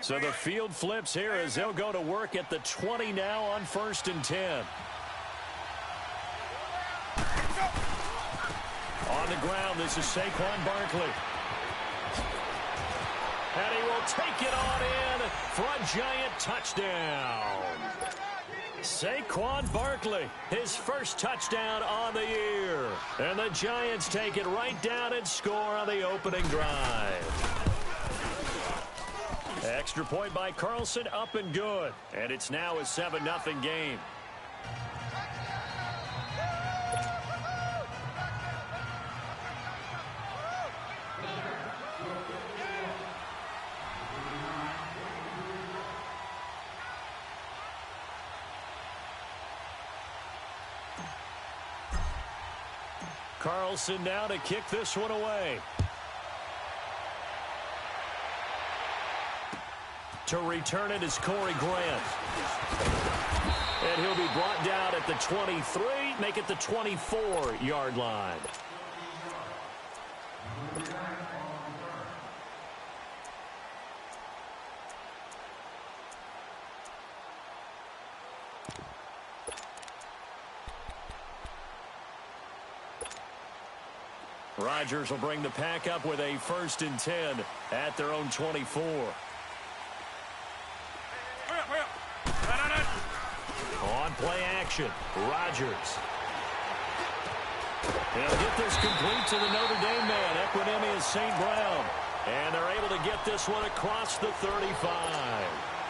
So the field flips here as they'll go to work at the 20 now on 1st and 10. On the ground, this is Saquon Barkley. And he will take it on in for a giant touchdown. Saquon Barkley, his first touchdown on the year. And the Giants take it right down and score on the opening drive. Extra point by Carlson, up and good. And it's now a 7-0 game. Carlson now to kick this one away. To return it is Corey Grant. And he'll be brought down at the 23, make it the 24-yard line. Rodgers will bring the pack up with a 1st and 10 at their own 24. On play action, Rodgers. He'll get this complete to the Notre Dame man, Equinemius St. Brown. And they're able to get this one across the 35.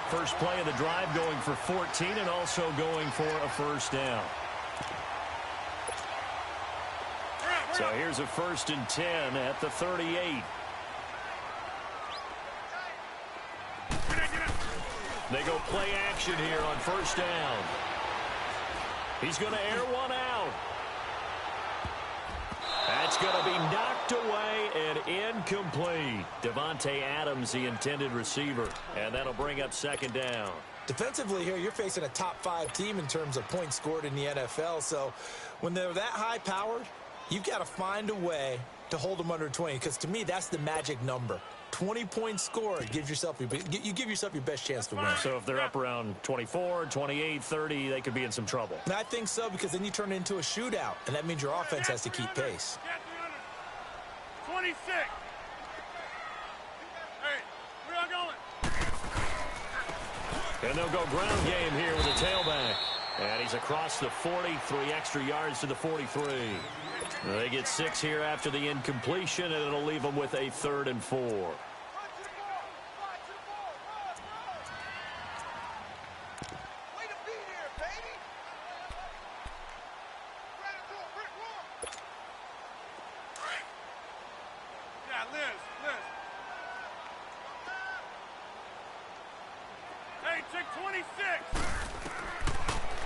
First play of the drive going for 14 and also going for a 1st down. So here's a 1st and 10 at the 38. They go play action here on 1st down. He's going to air one out. That's going to be knocked away and incomplete. Devontae Adams, the intended receiver. And that'll bring up 2nd down. Defensively here, you're facing a top-5 team in terms of points scored in the NFL. So when they're that high-powered, you've got to find a way to hold them under 20, because to me, that's the magic number. 20 points scored, you give yourself your best chance to win. So if they're up around 24, 28, 30, they could be in some trouble. And I think so, because then you turn it into a shootout, and that means your offense has to keep pace. 26. Hey, where y'all going? And they'll go ground game here with a tailback. And he's across the 40, 3 extra yards to the 43. They get 6 here after the incompletion, and it'll leave them with a 3rd and 4. Yeah, Liz. Hey, check 26.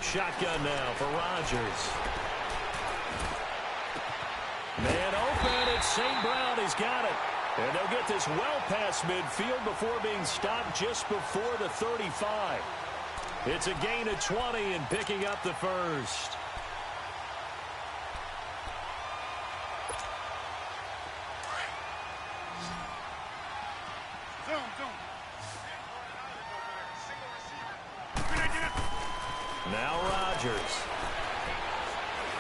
Shotgun now for Rodgers. Man open, it's St. Brown. He's got it. And they'll get this well past midfield before being stopped just before the 35. It's a gain of 20 and picking up the 1st. Now Rodgers.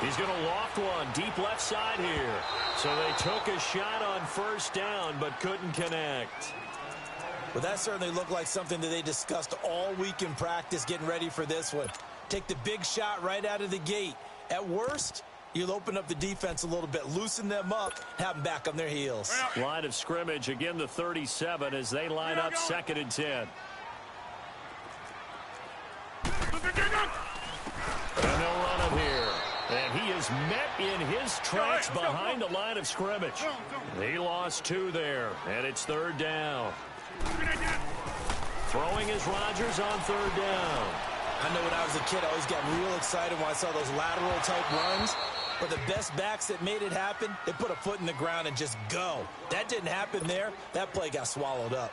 He's going to loft one deep left side here. So they took a shot on 1st down but couldn't connect. Well, that certainly looked like something that they discussed all week in practice getting ready for this one. Take the big shot right out of the gate. At worst, you'll open up the defense a little bit, loosen them up, have them back on their heels. Line of scrimmage, again the 37 as they line up 2nd and 10. And they'll run him here. And he is met in his tracks behind the line of scrimmage. He lost 2 there, and it's 3rd down. Throwing is Rodgers on 3rd down. I know when I was a kid, I always got real excited when I saw those lateral-type runs. But the best backs that made it happen, they put a foot in the ground and just go. That didn't happen there. That play got swallowed up.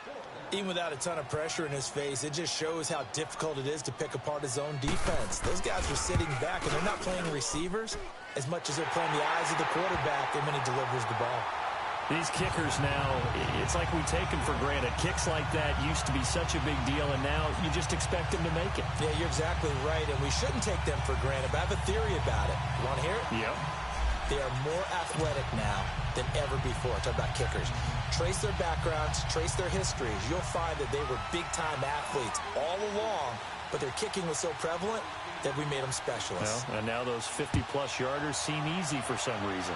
Even without a ton of pressure in his face, it just shows how difficult it is to pick apart his own defense. Those guys are sitting back, and they're not playing receivers as much as they're playing the eyes of the quarterback and when he delivers the ball. These kickers now, it's like we take them for granted. Kicks like that used to be such a big deal, and now you just expect them to make it. Yeah, you're exactly right, and we shouldn't take them for granted, but I have a theory about it. You want to hear it? Yep. They are more athletic now than ever before. Talk about kickers. Trace their backgrounds, trace their histories. You'll find that they were big-time athletes all along, but their kicking was so prevalent that we made them specialists. Well, and now those 50-plus yarders seem easy for some reason.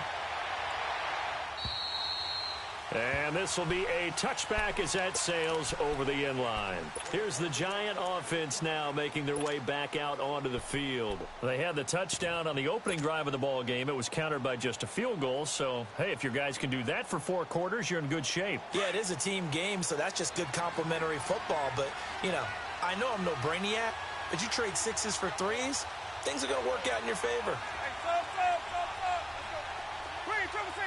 And this will be a touchback as that sails over the end line. Here's the Giant offense now making their way back out onto the field. They had the touchdown on the opening drive of the ball game. It was countered by just a field goal. So, hey, if your guys can do that for 4 quarters, you're in good shape. Yeah, it is a team game, so that's just good complimentary football. But, you know, I know I'm no brainiac, but you trade 6s for 3s, things are going to work out in your favor. Hey, stop. Green, triple C.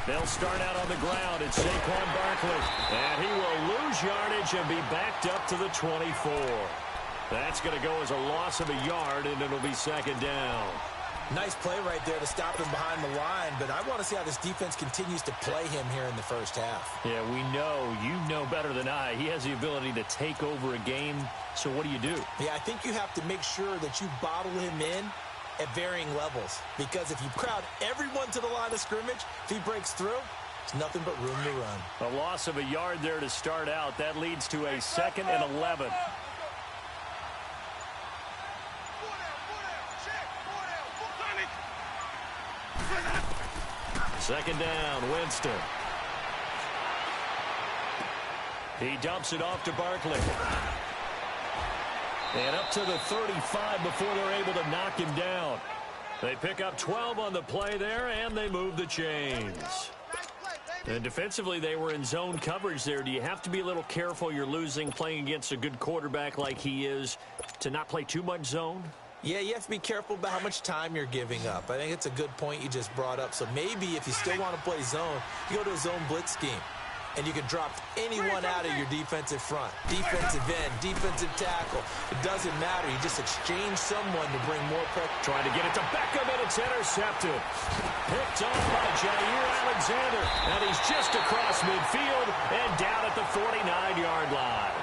They'll start out on the ground. It's Saquon Barkley. And he will lose yardage and be backed up to the 24. That's going to go as a loss of a yard, and it'll be second down. Nice play right there to stop him behind the line, but I want to see how this defense continues to play him here in the first half. Yeah, we know. You know better than I. He has the ability to take over a game. So what do you do? Yeah, I think you have to make sure that you bottle him in at varying levels, because if you crowd everyone to the line of scrimmage, if he breaks through, it's nothing but room to run. A loss of a yard there to start out. That leads to a 2nd and 11. Second down, Winston. He dumps it off to Barkley. And up to the 35 before they're able to knock him down. They pick up 12 on the play there, and they move the chains. And defensively, they were in zone coverage there. Do you have to be a little careful? You're losing, playing against a good quarterback like he is, to not play too much zone? Yeah, you have to be careful about how much time you're giving up. I think it's a good point you just brought up. So maybe if you still want to play zone, you go to a zone blitz scheme. And you can drop anyone out of your defensive front. Defensive end, defensive tackle. It doesn't matter. You just exchange someone to bring more pressure. Trying to get it to Beckham, and it's intercepted. Picked off by Jair Alexander. And he's just across midfield and down at the 49-yard line.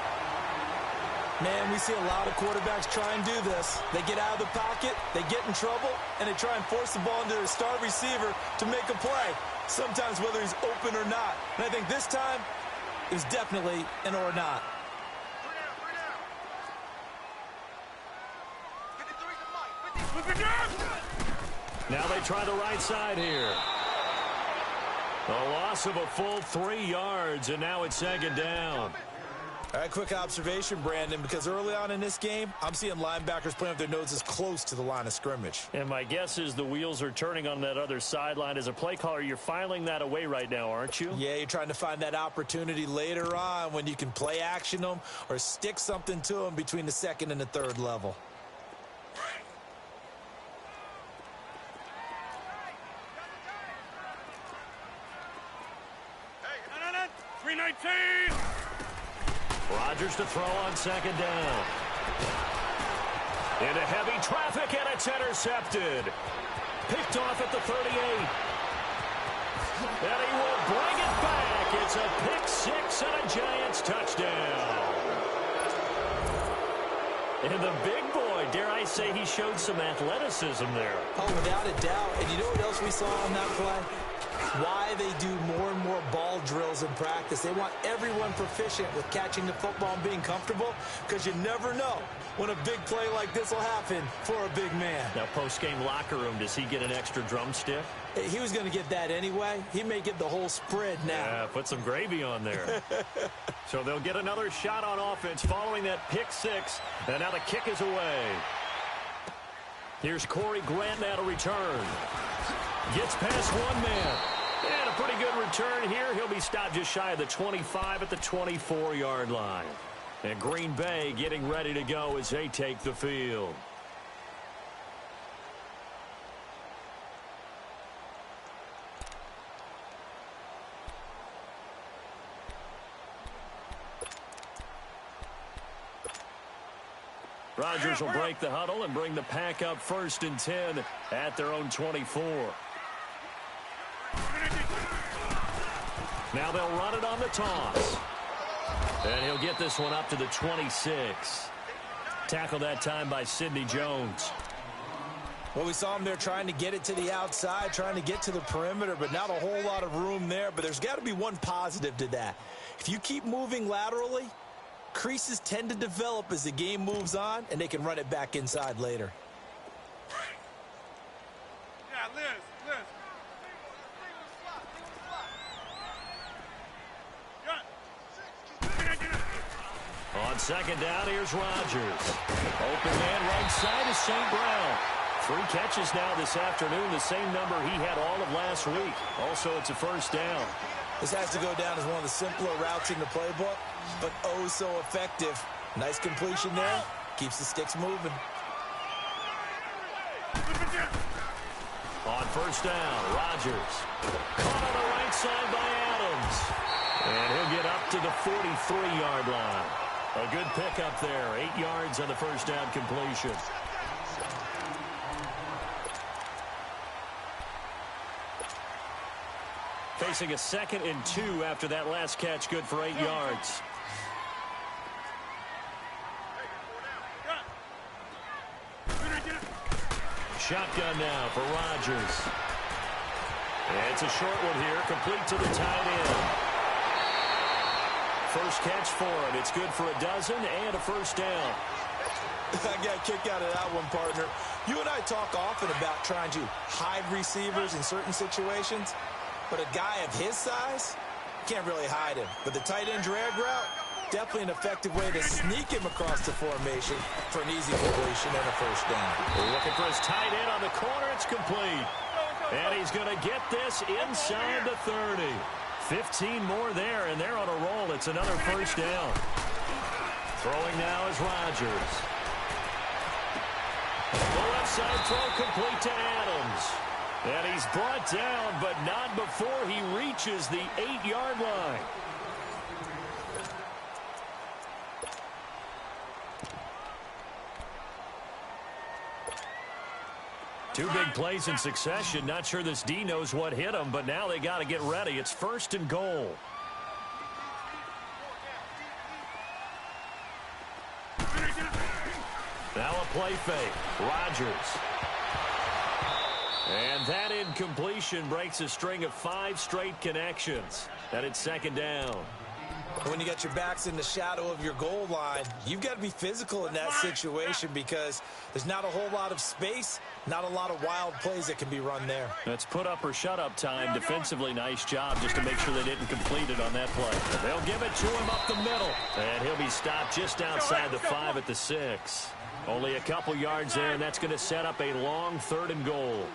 Man, we see a lot of quarterbacks try and do this. They get out of the pocket, they get in trouble, and they try and force the ball into their star receiver to make a play. Sometimes whether he's open or not. And I think this time, it was definitely an or not. Now they try the right side here. A loss of a full 3 yards, and now it's second down. All right, quick observation, Brandon, because early on in this game, I'm seeing linebackers playing with their noses close to the line of scrimmage. And my guess is the wheels are turning on that other sideline. As a play caller, you're filing that away right now, aren't you? Yeah, you're trying to find that opportunity later on when you can play action them or stick something to them between the 2nd and the 3rd level. Hey, 319. Rodgers to throw on second down. Into heavy traffic, and it's intercepted. Picked off at the 38. And he will bring it back. It's a pick 6 and a Giants touchdown. And the big boy, dare I say, he showed some athleticism there. Oh, without a doubt. And you know what else we saw on that play? Why they do more and more ball drills in practice. They want everyone proficient with catching the football and being comfortable, because you never know when a big play like this will happen for a big man. Now, post-game locker room, does he get an extra drumstick? He was going to get that anyway. He may get the whole spread now. Yeah, put some gravy on there. So they'll get another shot on offense following that pick 6, and now the kick is away. Here's Corey Grant now to return. Gets past one man. And a pretty good return here. He'll be stopped just shy of the 25 at the 24-yard line. And Green Bay getting ready to go as they take the field. Rodgers will break the huddle and bring the pack up 1st and 10 at their own 24. Now they'll run it on the toss. And he'll get this one up to the 26. Tackled that time by Sidney Jones. Well, we saw him there trying to get it to the outside, trying to get to the perimeter, but not a whole lot of room there. But there's got to be one positive to that. If you keep moving laterally, creases tend to develop as the game moves on, and they can run it back inside later. Yeah, Liz. On second down, here's Rodgers. Open man right side is St. Brown. 3 catches now this afternoon, the same number he had all of last week. Also, it's a first down. This has to go down as one of the simpler routes in the playbook, but oh so effective. Nice completion there. Keeps the sticks moving. On first down, Rodgers. Caught on the right side by Adams. And he'll get up to the 43-yard line. A good pickup there. 8 yards on the first down completion. Facing a 2nd and 2 after that last catch, good for 8 yards. Shotgun now for Rodgers. And it's a short one here, complete to the tight end. First catch for him. It's good for a dozen and a first down. I got a kick out of that one, partner. You and I talk often about trying to hide receivers in certain situations, but a guy of his size, can't really hide him. But the tight end drag route, definitely an effective way to sneak him across the formation for an easy completion and a first down. Looking for his tight end on the corner. It's complete. And he's going to get this inside the 30. 15 more there, and they're on a roll. It's another first down. Throwing now is Rodgers. The left side throw complete to Adams. And he's brought down, but not before he reaches the 8-yard line. Two big plays in succession. Not sure this D knows what hit him, but now they got to get ready. It's 1st and goal. Now a play fake. Rodgers. And that incompletion breaks a string of 5 straight connections. And it's 2nd down. When you got your backs in the shadow of your goal line, you've got to be physical in that situation because there's not a whole lot of space, not a lot of wild plays that can be run there. That's put up or shut up time. Defensively, nice job just to make sure they didn't complete it on that play. They'll give it to him up the middle. And he'll be stopped just outside the 5 at the 6. Only a couple yards there, and that's going to set up a long 3rd and goal.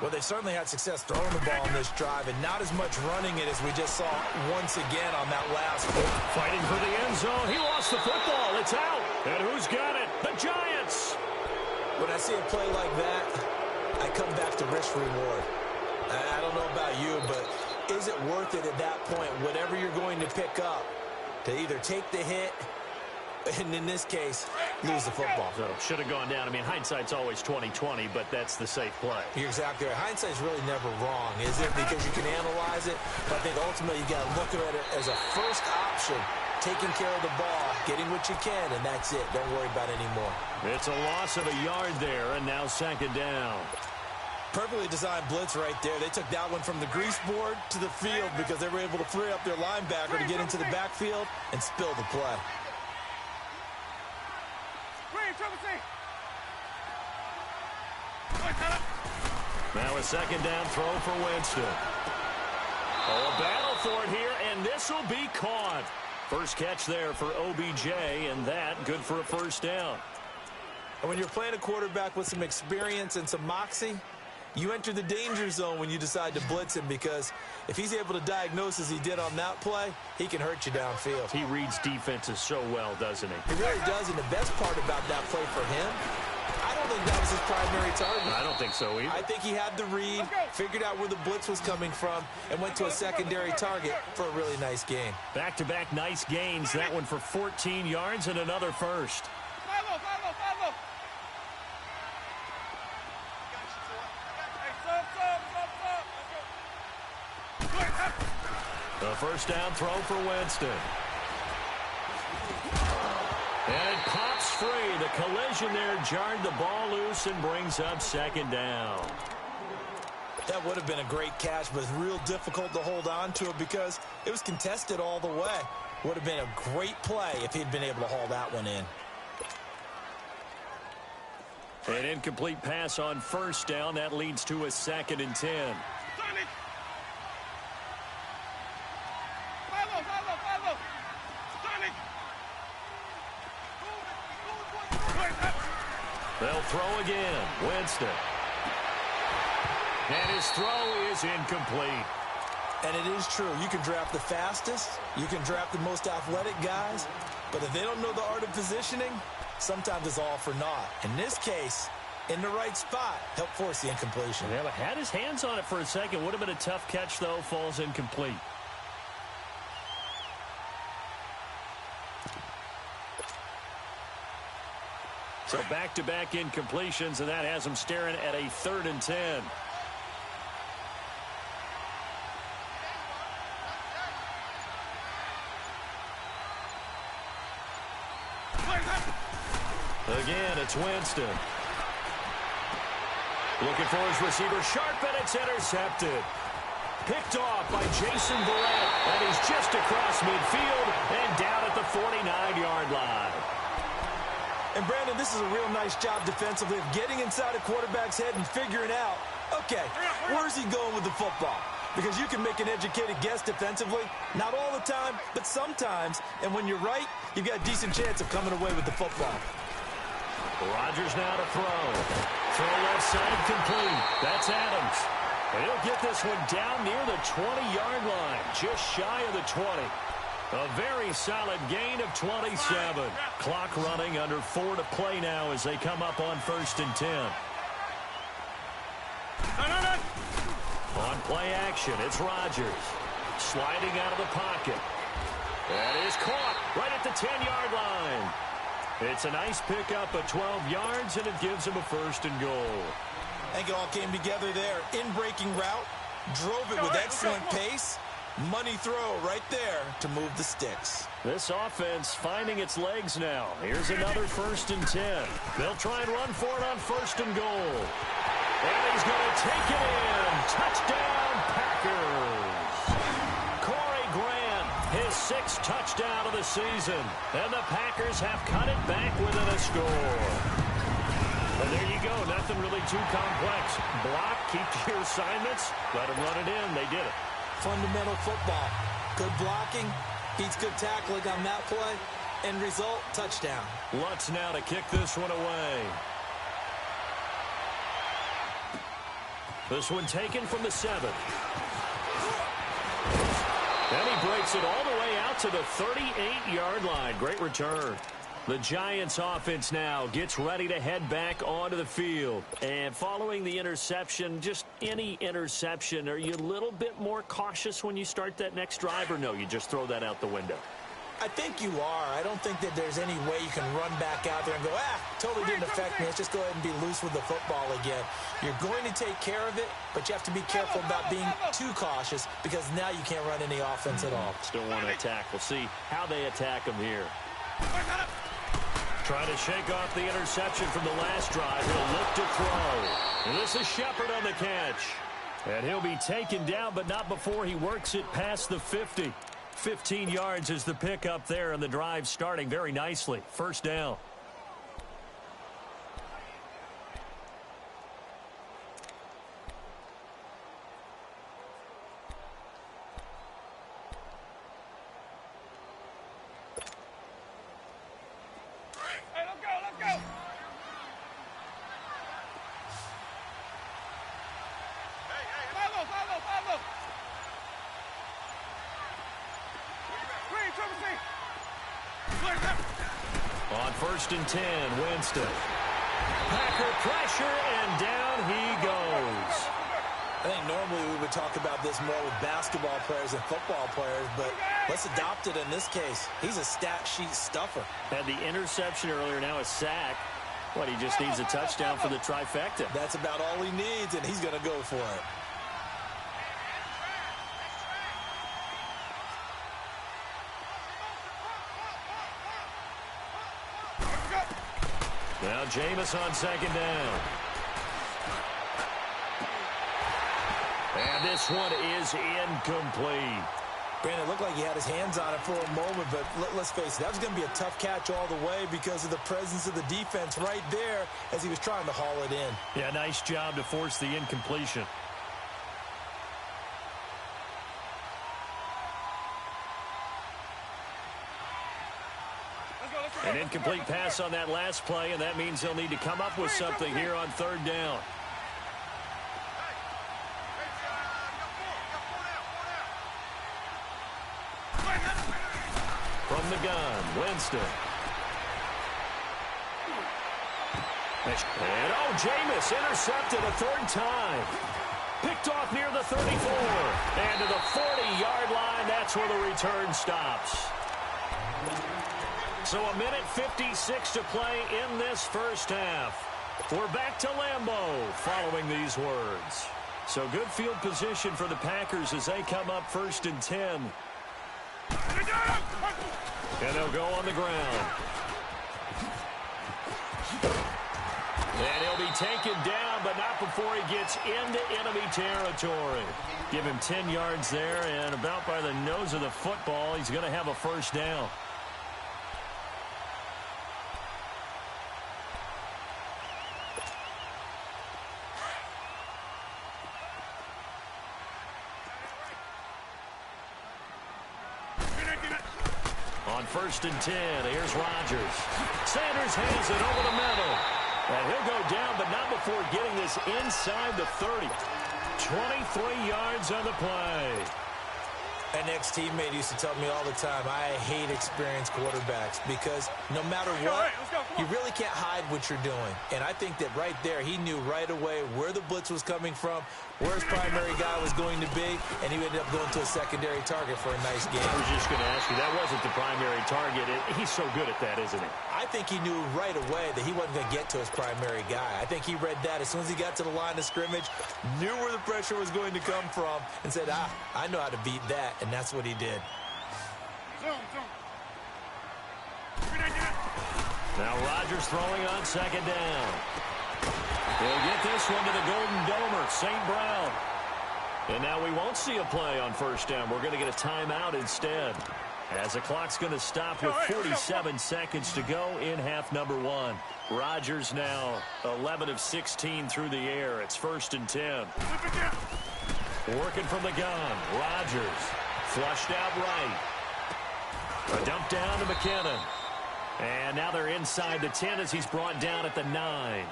Well, they certainly had success throwing the ball on this drive and not as much running it as we just saw once again on that last play. Fighting for the end zone. He lost the football. It's out. And who's got it? The Giants. When I see a play like that, I come back to risk reward. I don't know about you, but is it worth it at that point, whatever you're going to pick up, to either take the hit and in this case, lose the football? So should have gone down. I mean, hindsight's always 20/20, but that's the safe play. You're exactly right. Hindsight's really never wrong, is it? Because you can analyze it, but I think ultimately you got to look at it as a first option, taking care of the ball, getting what you can, and that's it. Don't worry about it anymore. It's a loss of a yard there, and now 2nd down. Perfectly designed blitz right there. They took that one from the grease board to the field because they were able to free up their linebacker to get into the backfield and spill the play. Now a 2nd down throw for Winston. Oh, a battle for it here, and this will be caught. First catch there for OBJ, and that good for a first down. And when you're playing a quarterback with some experience and some moxie, you enter the danger zone when you decide to blitz him, because if he's able to diagnose as he did on that play, he can hurt you downfield. He reads defenses so well, doesn't he? He really does, and the best part about that play for him, I don't think that was his primary target. I don't think so either. I think he had the read, figured out where the blitz was coming from, and went to a secondary target for a really nice gain. Back-to-back nice gains. That one for 14 yards and another first. A first down throw for Winston. And it pops free. The collision there jarred the ball loose and brings up second down. That would have been a great catch, but it's real difficult to hold on to it because it was contested all the way. Would have been a great play if he'd been able to haul that one in. An incomplete pass on first down. That leads to a 2nd and 10. They'll throw again. Winston. And his throw is incomplete. And it is true. You can draft the fastest. You can draft the most athletic guys. But if they don't know the art of positioning, sometimes it's all for naught. In this case, in the right spot, helped force the incompletion. Yeah, but had his hands on it for a second. Would have been a tough catch, though. Falls incomplete. So back-to-back incompletions, and that has him staring at a 3rd and 10. Again, it's Winston. Looking for his receiver, sharp, and it's intercepted. Picked off by Jason Barrett, and he's just across midfield and down at the 49-yard line. And, Brandon, this is a real nice job defensively of getting inside a quarterback's head and figuring out, okay, where's he going with the football? Because you can make an educated guess defensively, not all the time, but sometimes. And when you're right, you've got a decent chance of coming away with the football. Rodgers now to throw. Throw left side complete. That's Adams. And he'll get this one down near the 20-yard line, just shy of the 20. A very solid gain of 27. Clock running, under 4 to play now as they come up on 1st and 10. On play action, it's Rodgers. Sliding out of the pocket. That is caught right at the 10-yard line. It's a nice pickup of 12 yards, and it gives him a 1st and goal. I think it all came together there. In-breaking route, drove it with excellent pace. Money throw right there to move the sticks. This offense finding its legs now. Here's another 1st and 10. They'll try and run for it on 1st and goal. And he's going to take it in. Touchdown, Packers. Corey Grant, his 6th touchdown of the season. And the Packers have cut it back within a score. And there you go. Nothing really too complex. Block, keep to your assignments. Let them run it in. They did it. Fundamental football. Good blocking, beats good tackling on that play. End result, touchdown. Lutz now to kick this one away. This one taken from the 7. And he breaks it all the way out to the 38-yard line. Great return. The Giants offense now gets ready to head back onto the field. And following the interception, just any interception, are you a little bit more cautious when you start that next drive, or no, you just throw that out the window? I think you are. I don't think that there's any way you can run back out there and go, totally didn't affect me. Let's just go ahead and be loose with the football again. You're going to take care of it, but you have to be careful about being too cautious because now you can't run any offense at all. Still want to attack. We'll see how they attack him here. Trying to shake off the interception from the last drive. He'll look to throw. And this is Shepard on the catch. And he'll be taken down, but not before he works it past the 50. 15 yards is the pickup there, and the drive starting very nicely. 1st down. On 1st and 10, Winston. Packer pressure, and down he goes. I think normally we would talk about this more with basketball players and football players, but let's adopt it in this case. He's a stat sheet stuffer. Had the interception earlier, now a sack. What, he just needs a touchdown for the trifecta. That's about all he needs, and he's going to go for it. Now Jameis on second down. And this one is incomplete. Brandon, it looked like he had his hands on it for a moment, but let's face it, that was going to be a tough catch all the way because of the presence of the defense right there as he was trying to haul it in. Yeah, nice job to force the incompletion. An incomplete pass on that last play, and that means they'll need to come up with something here on third down. From the gun, Winston. And, Jameis intercepted a third time. Picked off near the 34. And to the 40-yard line, that's where the return stops. So a minute 56 to play in this first half. We're back to Lambeau following these words. So good field position for the Packers as they come up 1st and 10. And they'll go on the ground. And he'll be taken down, but not before he gets into enemy territory. Give him 10 yards there, and about by the nose of the football, he's going to have a first down. On 1st and 10, here's Rodgers. Sanders has it over the middle. And he'll go down, but not before getting this inside the 30. 23 yards on the play. An ex-teammate used to tell me all the time, I hate experienced quarterbacks because no matter what, you really can't hide what you're doing. And I think that right there, he knew right away where the blitz was coming from, where his primary guy was going to be, and he ended up going to a secondary target for a nice game. I was just going to ask you, that wasn't the primary target. He's so good at that, isn't he? I think he knew right away that he wasn't going to get to his primary guy. I think he read that as soon as he got to the line of scrimmage, knew where the pressure was going to come from, and said, I know how to beat that, and that's what he did. Now Rodgers throwing on second down. He'll get this one to the Golden Domer, St. Brown. And now we won't see a play on first down. We're going to get a timeout instead, as the clock's going to stop with 47 seconds to go in half number 1. Rodgers now 11 of 16 through the air. It's 1st and 10. Working from the gun, Rodgers flushed out right. A dump down to McKinnon. And now they're inside the 10 as he's brought down at the 9.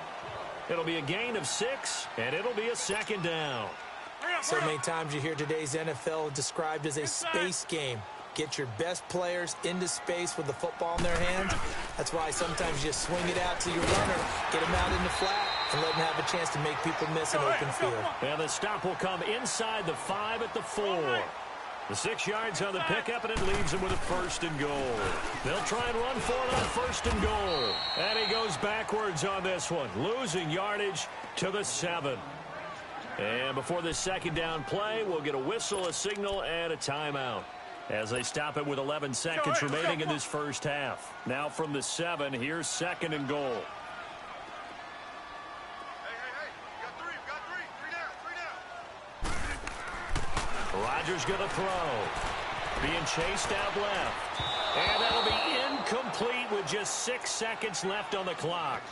It'll be a gain of 6, and it'll be a second down. So many times you hear today's NFL described as a space game. Get your best players into space with the football in their hands. That's why sometimes you just swing it out to your runner, get him out in the flat, and let him have a chance to make people miss an open field. And the stop will come inside the 5 at the 4. The 6 yards on the pickup, and it leaves him with a 1st and goal. They'll try and run for it on 1st and goal. And he goes backwards on this one, losing yardage to the 7. And before this second down play, we'll get a whistle, a signal, and a timeout, as they stop it with 11 seconds remaining in this first half. Now from the 7, here's 2nd and goal. Rodgers going to throw. Being chased out left. And that'll be incomplete with just 6 seconds left on the clock.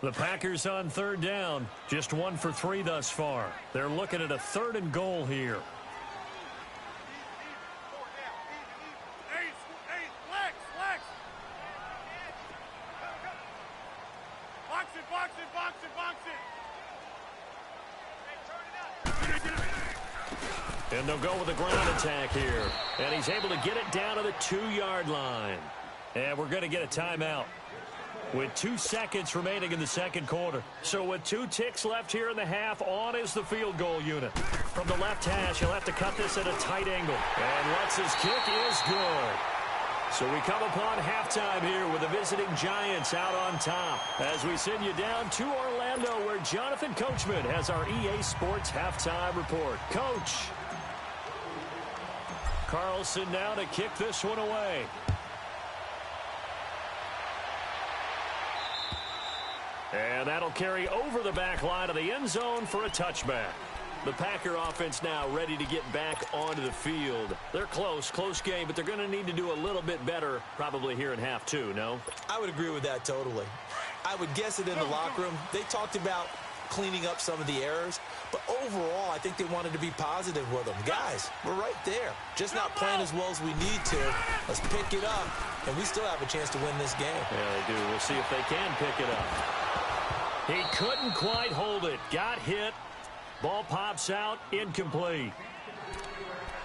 The Packers on 3rd down. Just 1 for 3 thus far. They're looking at a 3rd and goal here. And they'll go with a ground attack here. And he's able to get it down to the 2-yard line. And we're going to get a timeout with 2 seconds remaining in the second quarter. So with 2 ticks left here in the half, on is the field goal unit. From the left hash, he'll have to cut this at a tight angle. And Lutz's kick is good. So we come upon halftime here with the visiting Giants out on top as we send you down to Orlando where Jonathan Coachman has our EA Sports halftime report. Coach. Carlson now to kick this one away. And that'll carry over the back line of the end zone for a touchback. The Packer offense now ready to get back onto the field. They're close game, but they're going to need to do a little bit better probably here in half two, no? I would agree with that totally. I would guess it in the locker room. They talked about cleaning up some of the errors, but overall, I think they wanted to be positive with them. Guys, we're right there. Just not playing as well as we need to. Let's pick it up, and we still have a chance to win this game. Yeah, they do. We'll see if they can pick it up. He couldn't quite hold it. Got hit. Ball pops out, incomplete.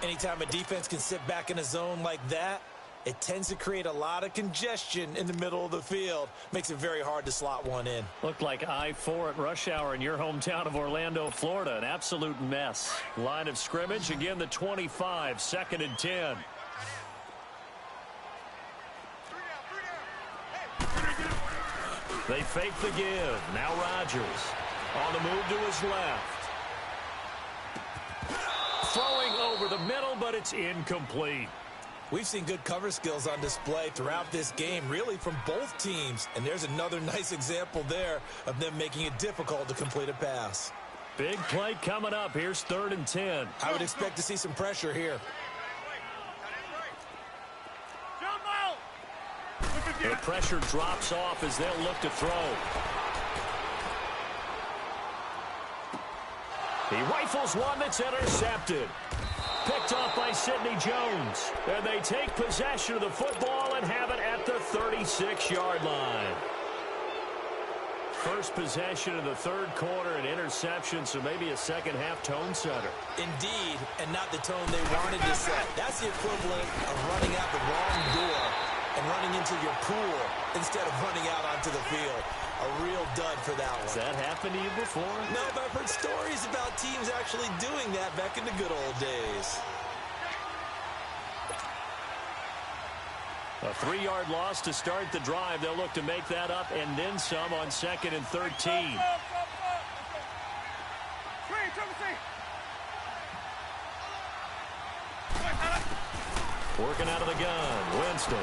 Anytime a defense can sit back in a zone like that, it tends to create a lot of congestion in the middle of the field. Makes it very hard to slot one in. Looked like I-4 at rush hour in your hometown of Orlando, Florida. An absolute mess. Line of scrimmage, again the 25, 2nd and 10. They fake the give. Now Rodgers on the move to his left. Throwing over the middle, but it's incomplete. We've seen good cover skills on display throughout this game, really from both teams. And there's another nice example there of them making it difficult to complete a pass. Big play coming up. Here's 3rd and 10. I would expect to see some pressure here. The pressure drops off as they'll look to throw. He rifles one that's intercepted. Picked off by Sidney Jones. And they take possession of the football and have it at the 36-yard line. First possession of the third quarter, an interception, so maybe a second-half tone setter. Indeed, and not the tone they wanted to set. That's the equivalent of running out the wrong door and running into your pool instead of running out onto the field. A real dud for that one. Has that happened to you before? No, but I've heard stories about teams actually doing that back in the good old days. A 3-yard loss to start the drive. They'll look to make that up and then some on 2nd and 13. Working out of the gun, Winston.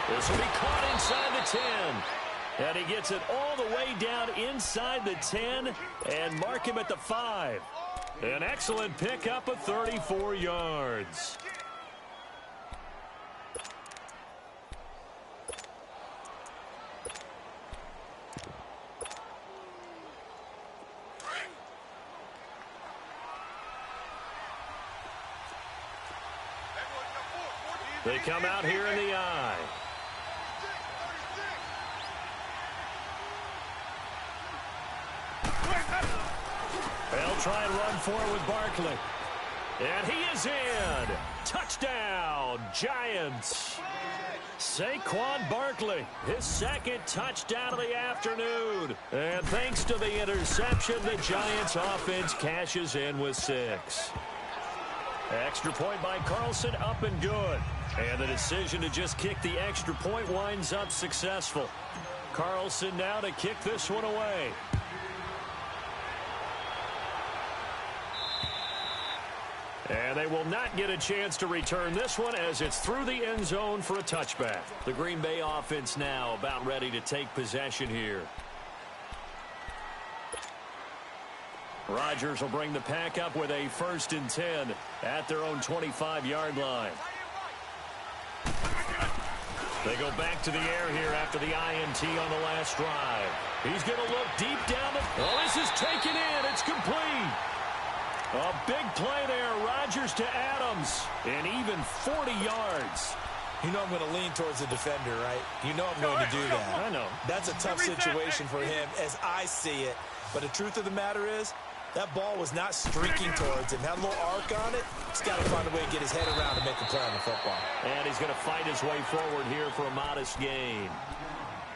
This will be caught inside the 10. And he gets it all the way down inside the 10 and mark him at the 5. An excellent pickup of 34 yards. They come out here in the eye. They'll try and run for it with Barkley. And he is in. Touchdown, Giants. Saquon Barkley, his 2nd touchdown of the afternoon. And thanks to the interception, the Giants offense cashes in with 6. Extra point by Carlson, up and good. And the decision to just kick the extra point winds up successful. Carlson now to kick this one away. And they will not get a chance to return this one as it's through the end zone for a touchback. The Green Bay offense now about ready to take possession here. Rodgers will bring the pack up with a 1st and 10 at their own 25-yard line. They go back to the air here after the INT on the last drive. He's going to look deep down the... Oh, this is taken in. It's complete. A big play there. Rodgers to Adams. And even 40 yards. You know I'm going to lean towards the defender, right? You know I'm going to do that. I know. That's a tough situation for him as I see it. But the truth of the matter is, that ball was not streaking towards him. Had a little arc on it. He's got to find a way to get his head around and make a play on the football. And he's going to fight his way forward here for a modest gain.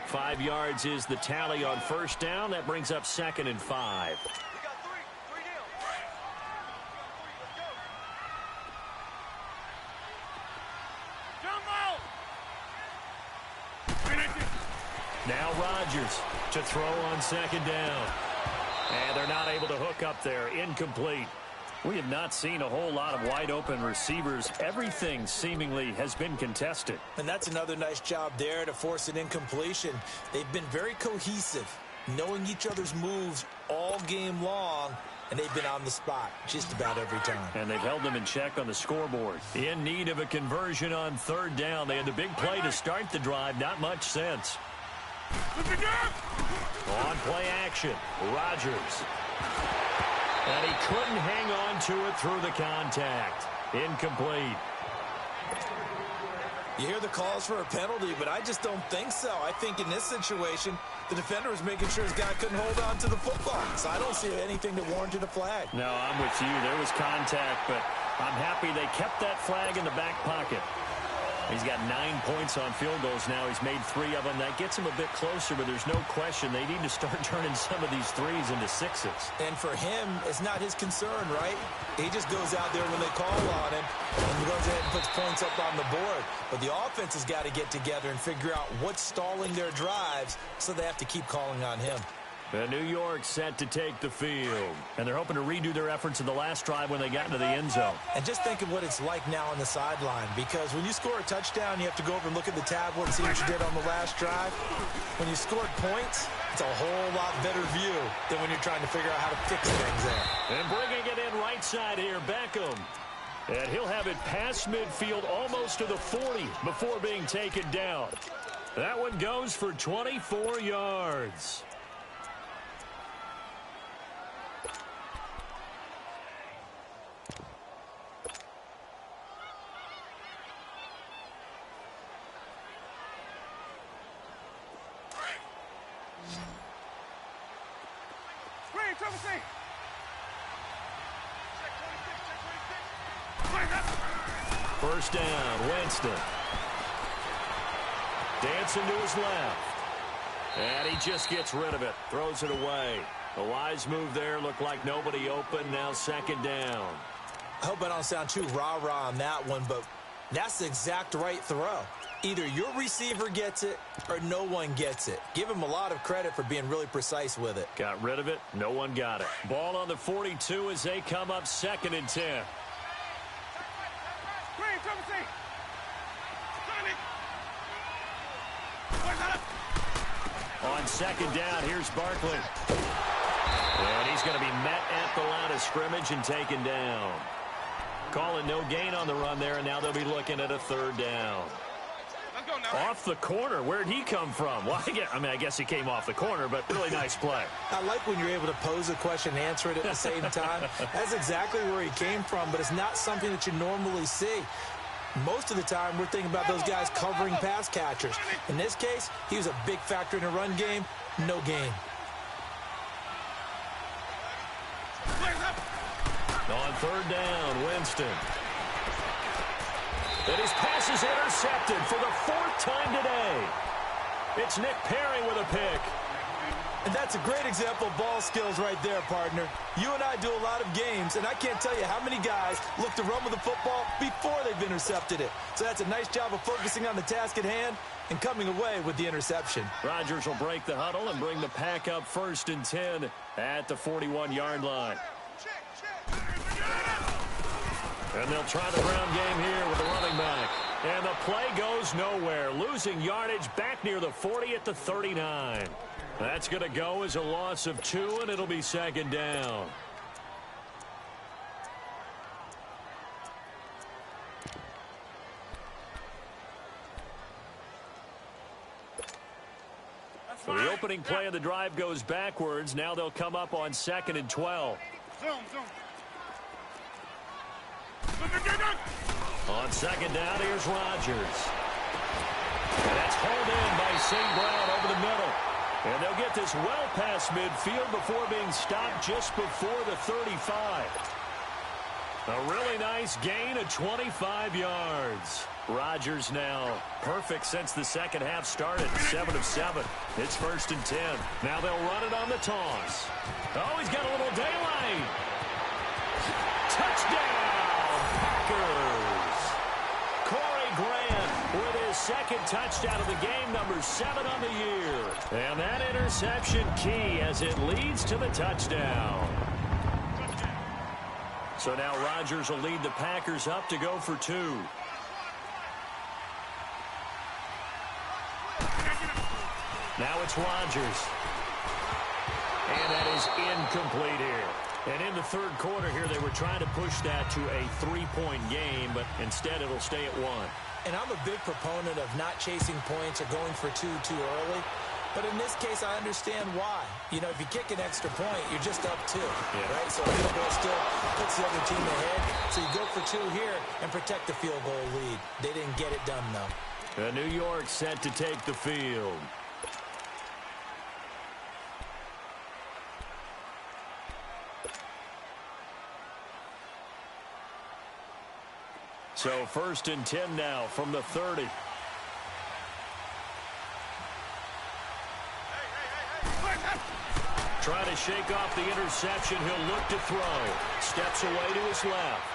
5 yards is the tally on 1st down. That brings up 2nd and 5. Now Rodgers to throw on second down. And they're not able to hook up there. Incomplete. We have not seen a whole lot of wide-open receivers. Everything seemingly has been contested. And that's another nice job there to force an incompletion. They've been very cohesive, knowing each other's moves all game long, and they've been on the spot just about every time. And they've held them in check on the scoreboard. In need of a conversion on third down. They had the big play to start the drive. Not much sense. On play action, Rodgers. And he couldn't hang on to it through the contact. Incomplete. You hear the calls for a penalty, but I just don't think so. I think in this situation, the defender was making sure his guy couldn't hold on to the football. So I don't see anything that warranted a flag. No, I'm with you. There was contact, but I'm happy they kept that flag in the back pocket. He's got 9 points on field goals now. He's made 3 of them. That gets him a bit closer, but there's no question they need to start turning some of these threes into sixes. And for him, it's not his concern, right? He just goes out there when they call on him and he goes ahead and puts points up on the board. But the offense has got to get together and figure out what's stalling their drives, so they have to keep calling on him. And New York set to take the field. And they're hoping to redo their efforts in the last drive when they got into the end zone. And just think of what it's like now on the sideline, because when you score a touchdown, you have to go over and look at the tablet and see what you did on the last drive. When you scored points, it's a whole lot better view than when you're trying to figure out how to fix things there. And bringing it in right side here, Beckham. And he'll have it past midfield almost to the 40 before being taken down. That one goes for 24 yards. First down, Winston. Dancing to his left. And he just gets rid of it. Throws it away. A wise move there. Looked like nobody open. Now second down. I hope I don't sound too rah-rah on that one, but that's the exact right throw. Either your receiver gets it or no one gets it. Give him a lot of credit for being really precise with it. Got rid of it. No one got it. Ball on the 42 as they come up 2nd and 10. On second down, here's Barkley. And he's going to be met at the line of scrimmage and taken down. Calling no gain on the run there, and now they'll be looking at a third down. Off the corner. Where'd he come from? Well, I guess he came off the corner, but really nice play. I like when you're able to pose a question and answer it at the same time. That's exactly where he came from, but it's not something that you normally see. Most of the time, we're thinking about those guys covering pass catchers. In this case, he was a big factor in the run game. No gain. On third down, Winston. And his pass is intercepted for the 4th time today. It's Nick Perry with a pick. And that's a great example of ball skills right there, partner. You and I do a lot of games, and I can't tell you how many guys look to run with the football before they've intercepted it. So that's a nice job of focusing on the task at hand and coming away with the interception. Rodgers will break the huddle and bring the pack up 1st and 10 at the 41-yard line. And they'll try the ground game here with the running back. And the play goes nowhere. Losing yardage back near the 40 at the 39. That's going to go as a loss of 2, and it'll be 2nd down. So the opening play of the drive goes backwards. Now they'll come up on 2nd and 12. On 2nd down, here's Rodgers. And that's hauled in by St. Brown over the middle. And they'll get this well past midfield before being stopped just before the 35. A really nice gain of 25 yards. Rodgers now perfect since the second half started. 7 of 7. It's 1st and 10. Now they'll run it on the toss. Oh, he's got a little daylight. Touchdown, Packers. Corey Grant with his second touchdown of the game, number 7 on the year. And that interception key as it leads to the touchdown. So now Rodgers will lead the Packers up to go for 2. Now it's Rodgers. And that is incomplete here. And in the third quarter here, they were trying to push that to a 3-point game, but instead it'll stay at 1. And I'm a big proponent of not chasing points or going for 2 too early. But in this case, I understand why. You know, if you kick an extra point, you're just up 2, right? So a field goal still puts the other team ahead. So you go for 2 here and protect the field goal lead. They didn't get it done, though. New York set to take the field. So 1st and 10 now from the 30. Trying to shake off the interception. He'll look to throw. Steps away to his left.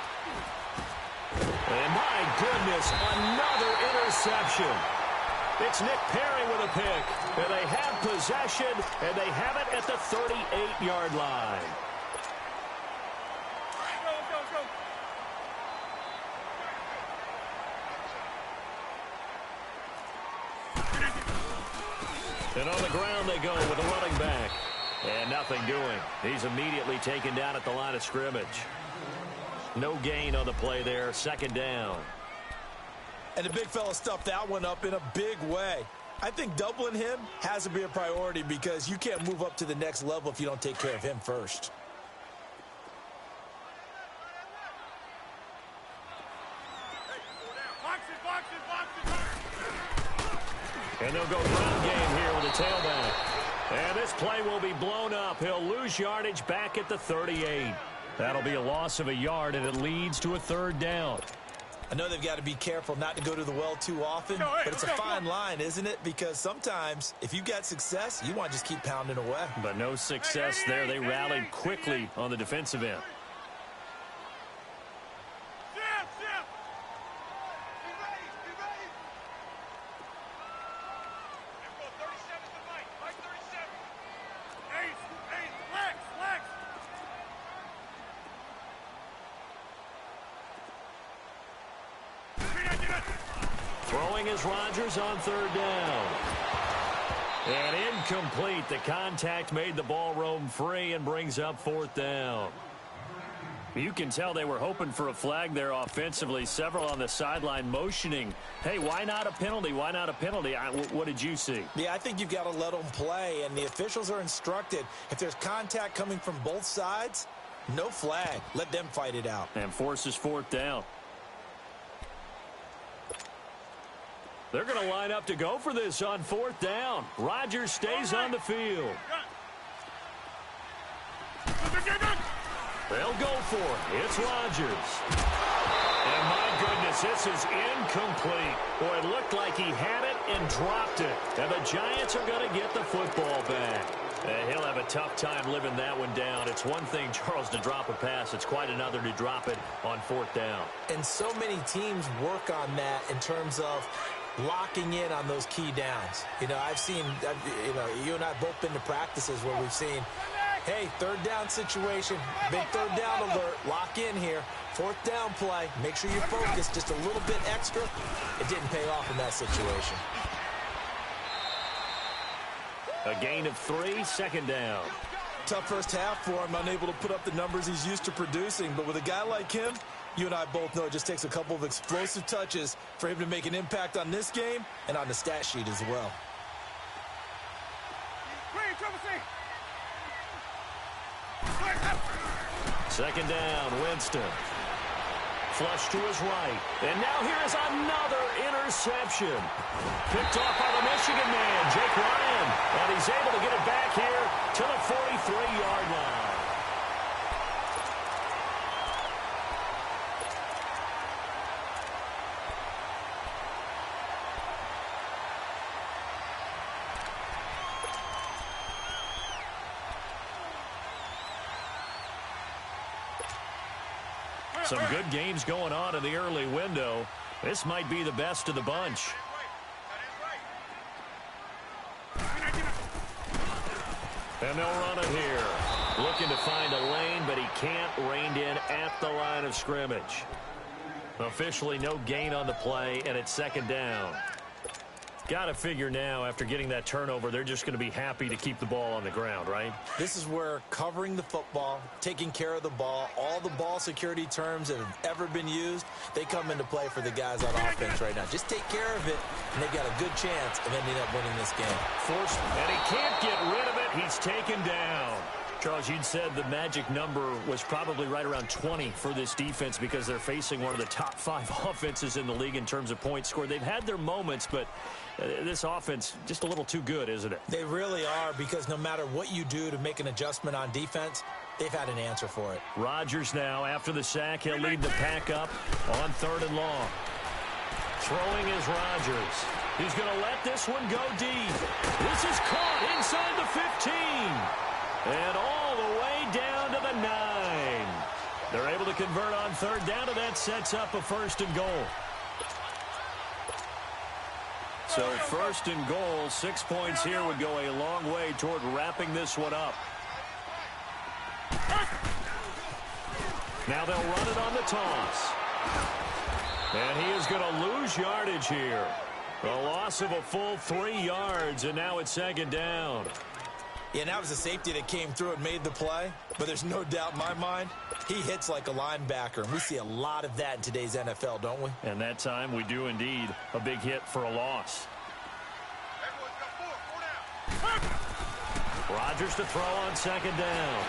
And my goodness, another interception. It's Nick Perry with a pick. And they have possession, and they have it at the 38-yard line. And on the ground they go with a running back. And nothing doing. He's immediately taken down at the line of scrimmage. No gain on the play there. 2nd down. And the big fella stuffed that one up in a big way. I think doubling him has to be a priority because you can't move up to the next level if you don't take care of him first. And they'll go ground game here with a tailback. And this play will be blown up. He'll lose yardage back at the 38. That'll be a loss of a yard, and it leads to a 3rd down. I know they've got to be careful not to go to the well too often, but it's a fine line, isn't it? Because sometimes if you've got success, you want to just keep pounding away. But no success there. They rallied quickly on the defensive end. Throwing is Rodgers on 3rd down. And incomplete. The contact made the ball roam free and brings up 4th down. You can tell they were hoping for a flag there offensively. Several on the sideline motioning. Hey, why not a penalty? Why not a penalty? What did you see? Yeah, I think you've got to let them play, and the officials are instructed. If there's contact coming from both sides, no flag. Let them fight it out. And forces 4th down. They're going to line up to go for this on 4th down. Rodgers stays on the field. They'll go for it. It's Rodgers. And my goodness, this is incomplete. Boy, it looked like he had it and dropped it. And the Giants are going to get the football back. He'll have a tough time living that one down. It's one thing, Charles, to drop a pass. It's quite another to drop it on 4th down. And so many teams work on that in terms of locking in on those key downs. You know, you and I have both been to practices where we've seen, hey, 3rd down situation, big 3rd down alert, lock in here. 4th down play, make sure you focus just a little bit extra. It didn't pay off in that situation. A gain of 3, 2nd down. Tough first half for him, unable to put up the numbers he's used to producing. But with a guy like him, you and I both know it just takes a couple of explosive touches for him to make an impact on this game and on the stat sheet as well. 2nd down, Winston. Flush to his right. And now here is another interception. Picked off by the Michigan man, Jake Ryan. And he's able to get it back here to the 43-yard line. Some good games going on in the early window. This might be the best of the bunch. And they'll run it here. Looking to find a lane, but he can't. Reined in at the line of scrimmage. Officially no gain on the play, and it's second down. Got to figure now, after getting that turnover, they're just going to be happy to keep the ball on the ground, right? This is where covering the football, taking care of the ball, all the ball security terms that have ever been used, they come into play for the guys on offense right now. Just take care of it, and they've got a good chance of ending up winning this game. Forced, and he can't get rid of it. He's taken down. Charles, you'd said the magic number was probably right around 20 for this defense because they're facing one of the top 5 offenses in the league in terms of points scored. They've had their moments, but this offense just a little too good, isn't it? They really are, because no matter what you do to make an adjustment on defense, they've had an answer for it. Rodgers now, after the sack, he'll lead the pack up on 3rd and long. Throwing is Rodgers. He's going to let this one go deep. This is caught inside the 15. And all the way down to the 9. They're able to convert on 3rd down, and that sets up a 1st and goal. So 1st and goal, 6 points here would go a long way toward wrapping this one up. Now they'll run it on the toss. And he is going to lose yardage here. A loss of a full 3 yards, and now it's 2nd down. Yeah, and that was a safety that came through and made the play. But there's no doubt in my mind, he hits like a linebacker. And we see a lot of that in today's NFL, don't we? And that time we do indeed. A big hit for a loss. Rodgers to throw on 2nd down.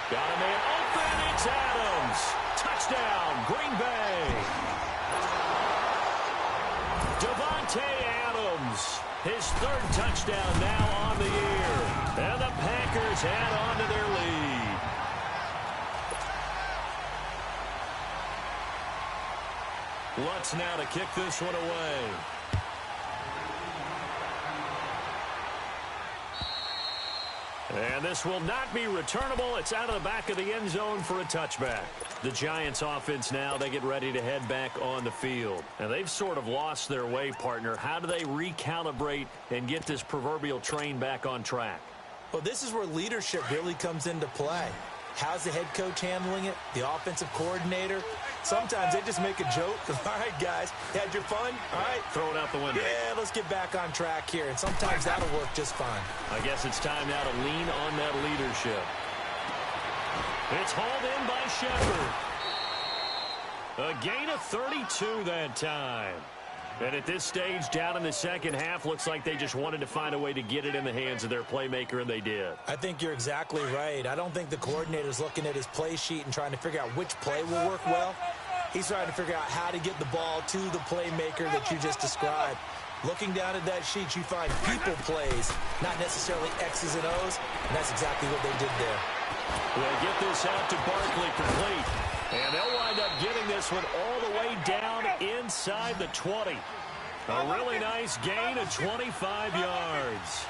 Got a man open. It's Adams. Touchdown, Green Bay. Devontae Adams. His 3rd touchdown now on the year. And the Packers add on to their lead. Lutz now to kick this one away. And this will not be returnable. It's out of the back of the end zone for a touchback. The Giants offense now, they get ready to head back on the field. And they've sort of lost their way, partner. How do they recalibrate and get this proverbial train back on track? Well, this is where leadership really comes into play. How's the head coach handling it? The offensive coordinator? Sometimes they just make a joke. All right, guys, had your fun? All right. Throw it out the window. Yeah, let's get back on track here. And sometimes that'll work just fine. I guess it's time now to lean on that leadership. It's hauled in by Shepard. A gain of 32 that time. And at this stage, down in the second half, looks like they just wanted to find a way to get it in the hands of their playmaker, and they did. I think you're exactly right. I don't think the coordinator's looking at his play sheet and trying to figure out which play will work well. He's trying to figure out how to get the ball to the playmaker that you just described. Looking down at that sheet, you find people plays, not necessarily X's and O's, and that's exactly what they did there. They get this out to Barkley complete. And they'll wind up getting this one all the way down inside the 20. A really nice gain of 25 yards.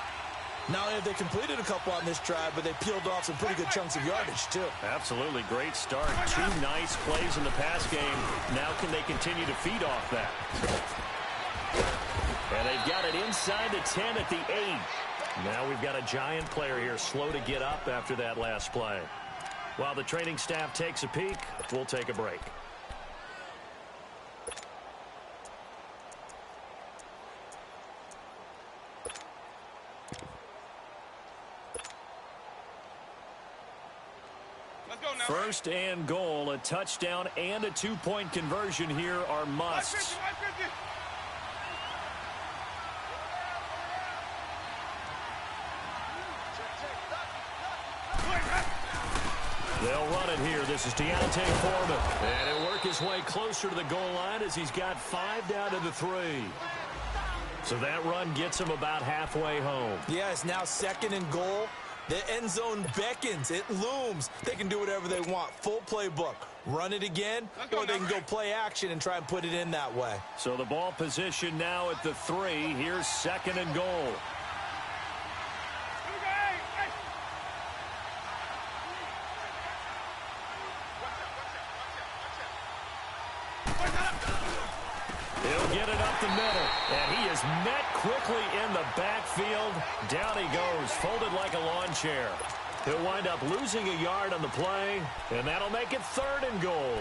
Not only have they completed a couple on this drive, but they peeled off some pretty good chunks of yardage, too. Absolutely. Great start. 2 nice plays in the pass game. Now can they continue to feed off that? And they've got it inside the 10 at the 8. Now we've got a Giant player here slow to get up after that last play. While the training staff takes a peek, we'll take a break. Let's go now. 1st and goal, a touchdown and a 2-point conversion here are musts. They'll run it here. This is Deontay Foreman. And he'll work his way closer to the goal line as he's got 5 down to the 3. So that run gets him about halfway home. Yeah, it's now 2nd and goal. The end zone beckons. It looms. They can do whatever they want. Full playbook. Run it again, or they can go play action and try and put it in that way. So the ball position now at the 3. Here's 2nd and goal. He'll get it up the middle, and he is met quickly in the backfield. Down he goes, folded like a lawn chair. He'll wind up losing a yard on the play, and that'll make it 3rd and goal.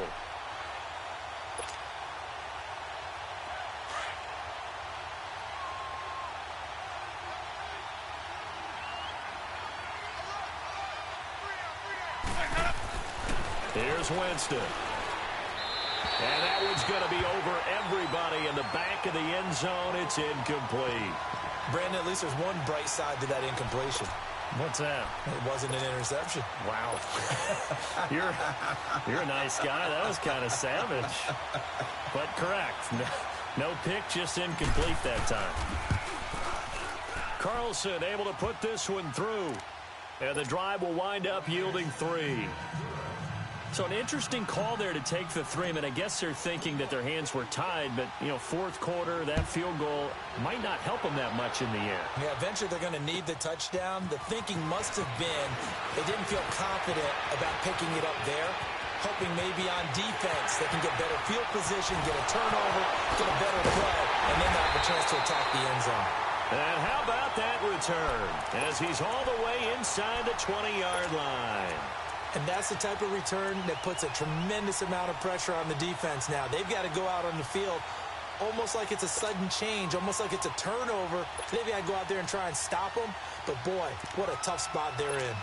Here's Winston. And that one's going to be over everybody in the back of the end zone. It's incomplete. Brandon, at least there's one bright side to that incompletion. What's that? It wasn't an interception. Wow. You're a nice guy. That was kind of savage. But correct. No pick, just incomplete that time. Carlson able to put this one through. And the drive will wind up yielding 3. So an interesting call there to take the 3. I mean, I guess they're thinking that their hands were tied, but, you know, 4th quarter, that field goal might not help them that much in the end. Yeah, eventually they're going to need the touchdown. The thinking must have been they didn't feel confident about picking it up there, hoping maybe on defense they can get better field position, get a turnover, get a better play, and then they'll have a chance to attack the end zone. And how about that return as he's all the way inside the 20-yard line. And that's the type of return that puts a tremendous amount of pressure on the defense now. They've got to go out on the field almost like it's a sudden change, almost like it's a turnover. They've got to go out there and try and stop them. But, boy, what a tough spot they're in.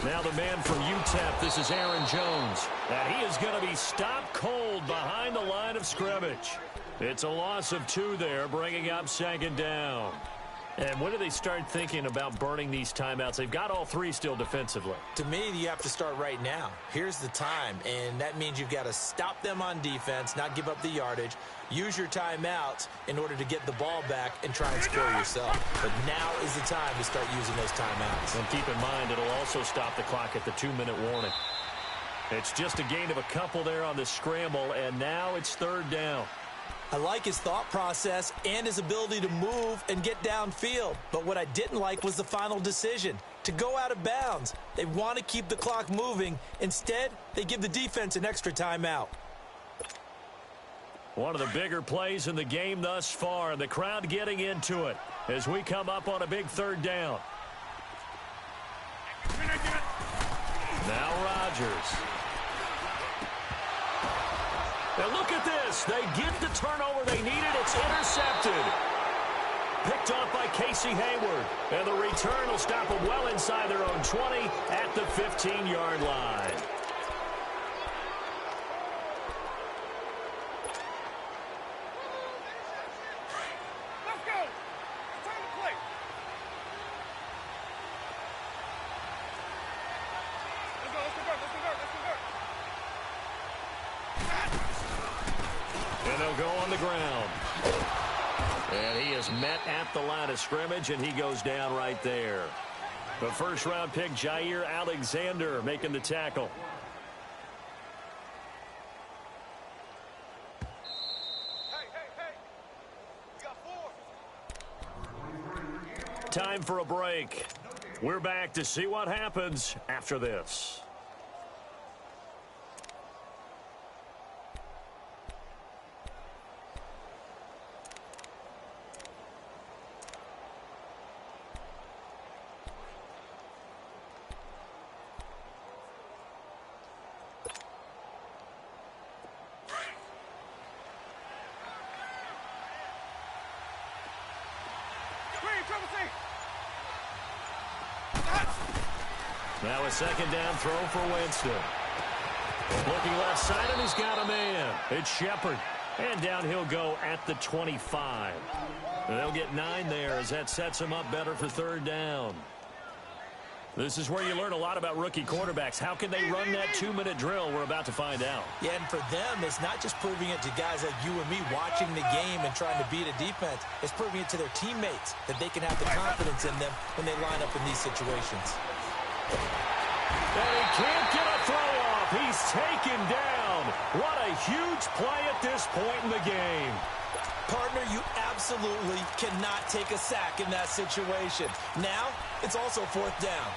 Now the man from UTEP, this is Aaron Jones. And he is going to be stopped cold behind the line of scrimmage. It's a loss of 2 there, bringing up 2nd down. And when do they start thinking about burning these timeouts? They've got all 3 still defensively. To me, you have to start right now. Here's the time, and that means you've got to stop them on defense, not give up the yardage, use your timeouts in order to get the ball back and try and score yourself. But now is the time to start using those timeouts. And keep in mind, it'll also stop the clock at the 2-minute warning. It's just a gain of a couple there on the scramble, and now it's 3rd down. I like his thought process and his ability to move and get downfield. But what I didn't like was the final decision, to go out of bounds. They want to keep the clock moving. Instead, they give the defense an extra timeout. One of the bigger plays in the game thus far, and the crowd getting into it as we come up on a big 3rd down. Now Rodgers. Now look at this. They get the turnover they needed. It's intercepted. Picked off by Casey Hayward. And the return will stop them well inside their own 20 at the 15-yard line. Let's go. It's time to play. Let's convert. And they'll go on the ground. And he is met at the line of scrimmage, and he goes down right there. The first-round pick, Jair Alexander, making the tackle. Hey. You got 4. Time for a break. We're back to see what happens after this. Now a 2nd down throw for Winston. Looking left side, and he's got a man. It's Shepard. And down he'll go at the 25. They'll get 9 there as that sets him up better for 3rd down. This is where you learn a lot about rookie quarterbacks. How can they run that 2-minute drill? We're about to find out. Yeah, and for them, it's not just proving it to guys like you and me watching the game and trying to beat a defense. It's proving it to their teammates that they can have the confidence in them when they line up in these situations. And he can't get a throw off. He's taken down. What a huge play at this point in the game. Partner, you absolutely cannot take a sack in that situation. Now, It's also 4th down.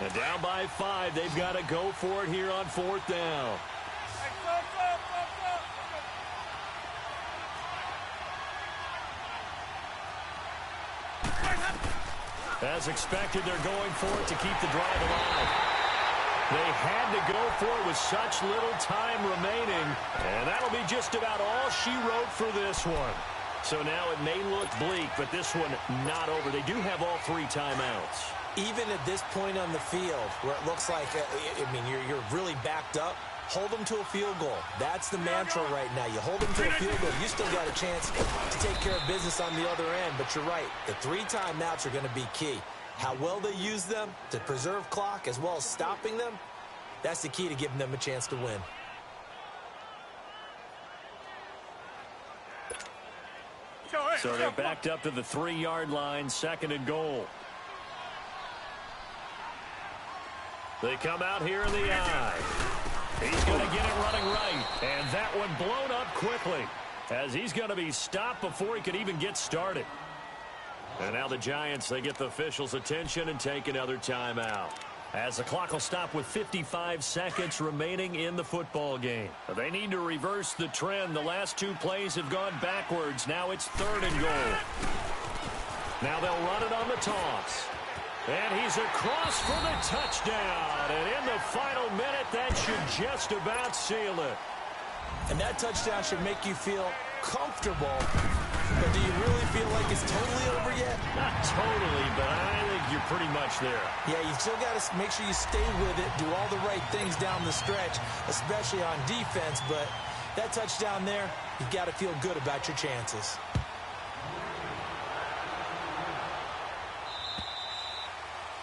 And down by 5, they've got to go for it here on 4th down. As expected, they're going for it to keep the drive alive. They had to go for it with such little time remaining, and that'll be just about all she wrote for this one. So now it may look bleak, but this one not over. They do have all 3 timeouts. Even at this point on the field, where it looks like, you're really backed up, hold them to a field goal. That's the mantra right now. You hold them to a field goal. You still got a chance to take care of business on the other end. But you're right. The 3 timeouts are going to be key. How well they use them to preserve clock as well as stopping them, that's the key to giving them a chance to win. So they're backed up to the 3-yard line, 2nd and goal. They come out here in the eye. He's going to get it running right. And that one blown up quickly as he's going to be stopped before he could even get started. And now the Giants, they get the officials' attention and take another timeout. As the clock will stop with 55 seconds remaining in the football game. They need to reverse the trend. The last 2 plays have gone backwards. Now it's 3rd and goal. Now they'll run it on the toss. And he's across for the touchdown. And in the final minute, that should just about seal it. And that touchdown should make you feel comfortable. But do you really feel like it's totally over yet? Not totally, but I think you're pretty much there. Yeah, you still got to make sure you stay with it, do all the right things down the stretch, especially on defense. But that touchdown there, you've got to feel good about your chances.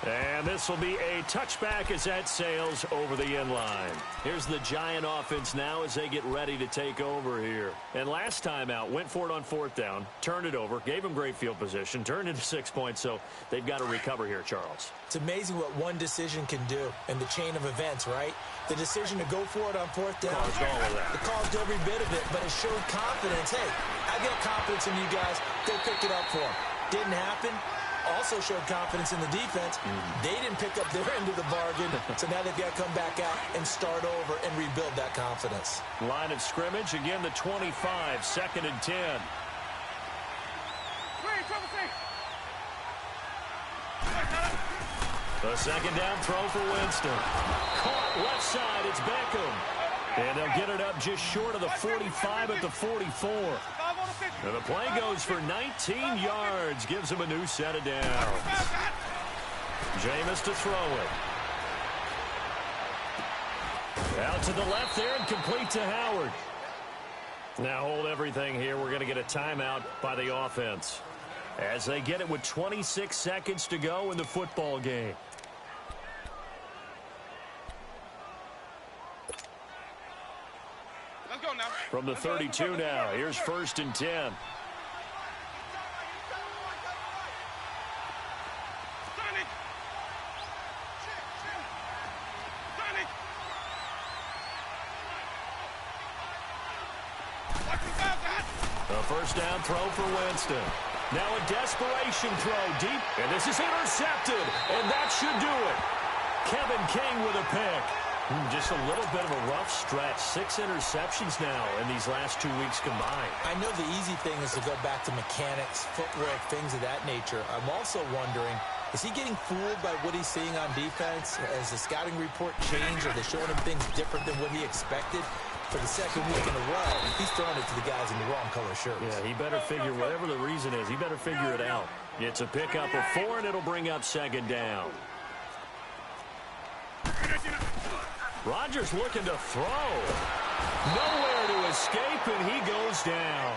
And this will be a touchback as that sails over the end line. Here's the Giant offense now as they get ready to take over here. And last time out, went for it on 4th down, turned it over, gave them great field position, turned into 6 points, so they've got to recover here, Charles. It's amazing what one decision can do in the chain of events, right? The decision to go for it on 4th down. Caused all of that. It caused every bit of it, but it showed confidence. Hey, I got confidence in you guys. Go pick it up for them. Didn't happen. Also showed confidence in the defense. They didn't pick up their end of the bargain, so now they've got to come back out and start over and rebuild that confidence. Line of scrimmage, again the 25, 2nd and 10. The 2nd down throw for Winston. Caught left side, it's Beckham. And they'll get it up just short of the 45 at the 44. And the play goes for 19 yards, gives him a new set of downs. Jameis to throw it. Out to the left there and complete to Howard. Now hold everything here. We're going to get a timeout by the offense as they get it with 26 seconds to go in the football game. Let's go now. From the 32 now, here's 1st and 10. The 1st down throw for Winston. Now a desperation throw deep, and this is intercepted, and that should do it. Kevin King with a pick. Just a little bit of a rough stretch. 6 interceptions now in these last 2 weeks combined. I know the easy thing is to go back to mechanics, footwork, things of that nature. I'm also wondering, is he getting fooled by what he's seeing on defense? Has the scouting report changed? Are they showing him things different than what he expected? For the 2nd week in a row, he's throwing it to the guys in the wrong color shirts. Yeah, he better figure, whatever the reason is, he better figure it out. It's a pickup of 4, and it'll bring up 2nd down. Rodgers looking to throw. Nowhere to escape, and he goes down.